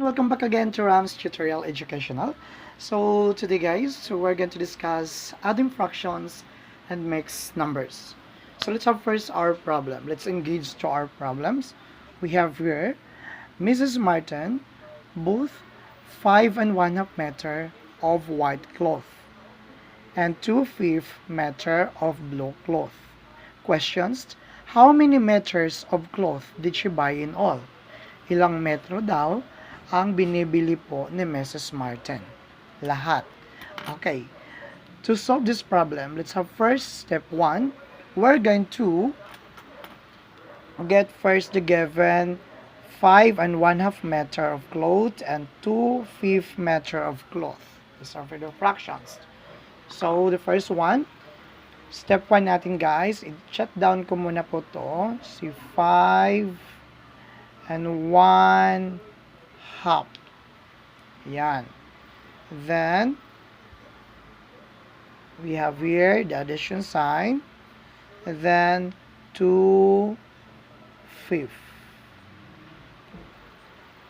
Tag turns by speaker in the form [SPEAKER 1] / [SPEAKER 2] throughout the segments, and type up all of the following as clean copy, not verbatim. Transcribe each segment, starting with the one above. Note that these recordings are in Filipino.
[SPEAKER 1] welcome back again to Ram's Tutorial Educational. So today guys, we're going to discuss adding fractions and mixed numbers. So let's have first our problem. Let's engage to our problems. We have here Mrs. Martin bought 5 1/2 meter of white cloth and 2/5 meter of blue cloth. Questions: how many meters of cloth did she buy in all? Ilang metro daw ang binibili po ni Mrs. Martin? Lahat. Okay. To solve this problem, let's have first step 1. We're going to get first the given 5 1/2 meter of cloth and 2/5 meter of cloth. These are for the fractions. So, the first one, step 1 natin guys, i-shut down ko muna po to. Si 5 and 1/2. Yan. Then, we have here the addition sign. And then, 2/5.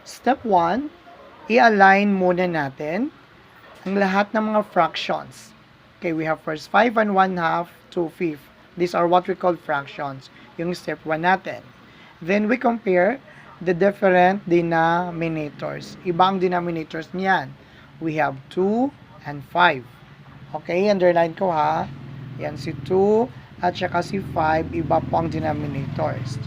[SPEAKER 1] Step 1, i-align muna natin ang lahat ng mga fractions. Okay, we have first 5 and 1/2, 2/5. These are what we call fractions. Yung step 1 natin. Then, we compare the different denominators. Iba ang denominators niyan. We have 2 and 5. Okay, underline ko ha. Yan si 2 at saka si 5. Iba po ang denominators.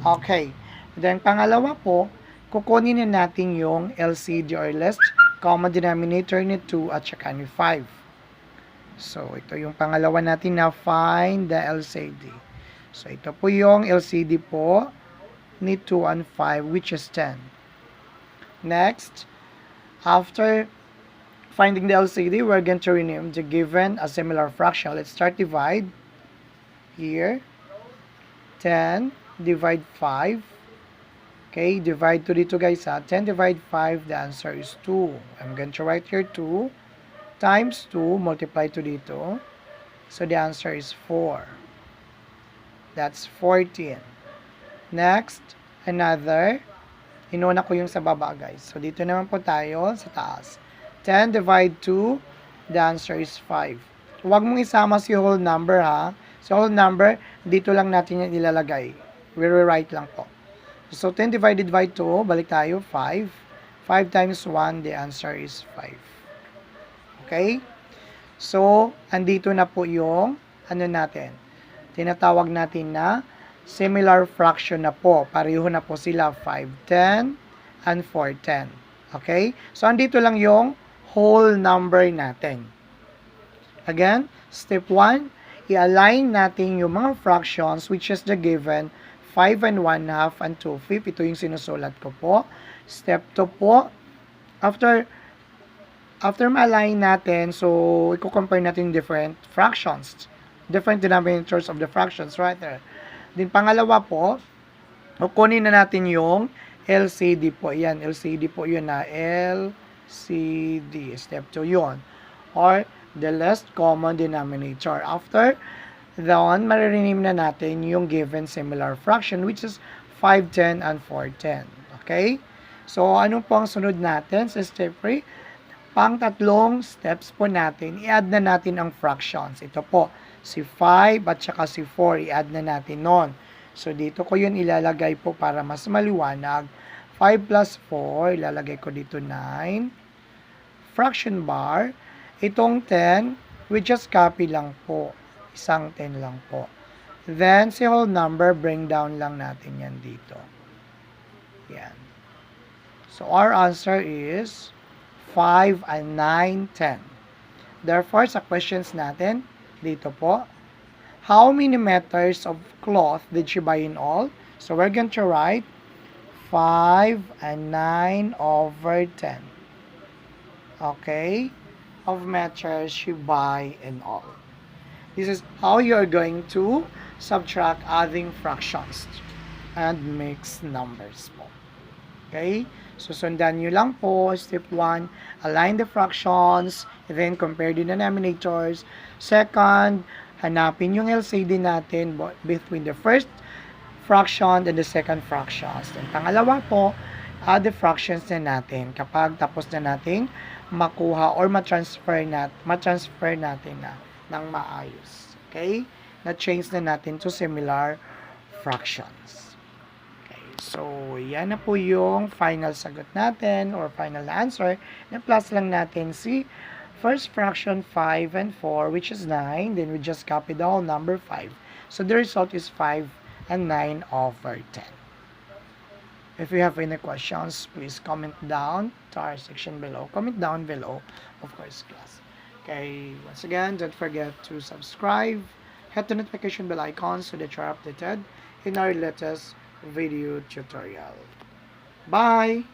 [SPEAKER 1] Okay. Then, pangalawa po, kukunin na natin yung LCD or least common denominator ni 2 at saka ni 5. So, ito yung pangalawa natin na find the LCD. So, ito po yung LCD po ni 2 and 5, which is 10. Next, after finding the LCD, we're going to rename the given a similar fraction. Let's start divide. Here, 10 divide 5. Okay, divide to dito guys ha. 10 divide 5, the answer is 2. I'm going to write here 2 times 2, multiply to dito. So, the answer is 4. That's 14. Next, another. Inuna ko yung sa baba, guys. So, dito naman po tayo sa taas. 10 divide 2, the answer is 5. Huwag mong isama si whole number, ha. So, whole number, dito lang natin yan ilalagay. We rewrite lang po. So, 10 divided by 2, balik tayo, 5. 5 times 1, the answer is 5. Okay? So, andito na po yung, ano natin, tinatawag natin na similar fraction na po. Pareho na po sila, 510 and 410. Okay? So, andito lang yung whole number natin. Again, step 1, i-align natin yung mga fractions which is the given 5 and 1/2 and 2/5. Ito yung sinusulat ko po. Step 2 po, after ma-align natin, so, i-compare natin different fractions, different denominators of the fractions right there. Then, pangalawa po, kukunin na natin yung LCD po. Yan, LCD po yun na LCD. Step 2 yun. Or, the least common denominator. After doon, marirename na natin yung given similar fraction, which is 510 and 410. Okay? So, ano po ang sunod natin sa step 3? Pang tatlong steps po natin, i-add na natin ang fractions. Ito po, si 5 at saka si 4, i-add na natin nun. So, dito ko yun ilalagay po para mas maliwanag. 5 plus 4, ilalagay ko dito 9. Fraction bar. Itong 10, we just copy lang po. Isang 10 lang po. Then, si whole number, bring down lang natin yan dito. Yan. So, our answer is 5 and 9, 10. Therefore, sa questions natin, dito po, how many meters of cloth did she buy in all? So, we're going to write 5 and 9 over 10. Okay? Of meters she buy in all. This is how you're going to subtract adding fractions and mix numbers po. Okay? So, sundan nyo lang po. Step 1, align the fractions, then compare the denominators. Second, hanapin yung LCD natin between the first fraction and the second fractions. Then, pangalawa po, add the fractions na natin kapag tapos na nating makuha or ma-transfer natin na ng maayos. Okay? Na-change na natin to similar fractions. Okay, so yan na po yung final sagot natin or final na answer. Na-plus lang natin si first fraction 5 and 4 which is 9. Then we just copy the whole number 5. So the result is 5 and 9 over 10. If you have any questions, please comment down to our section below. Comment down below, of course, class. Okay, once again, don't forget to subscribe. Hit the notification bell icon so that you're updated in our latest video tutorial. Bye!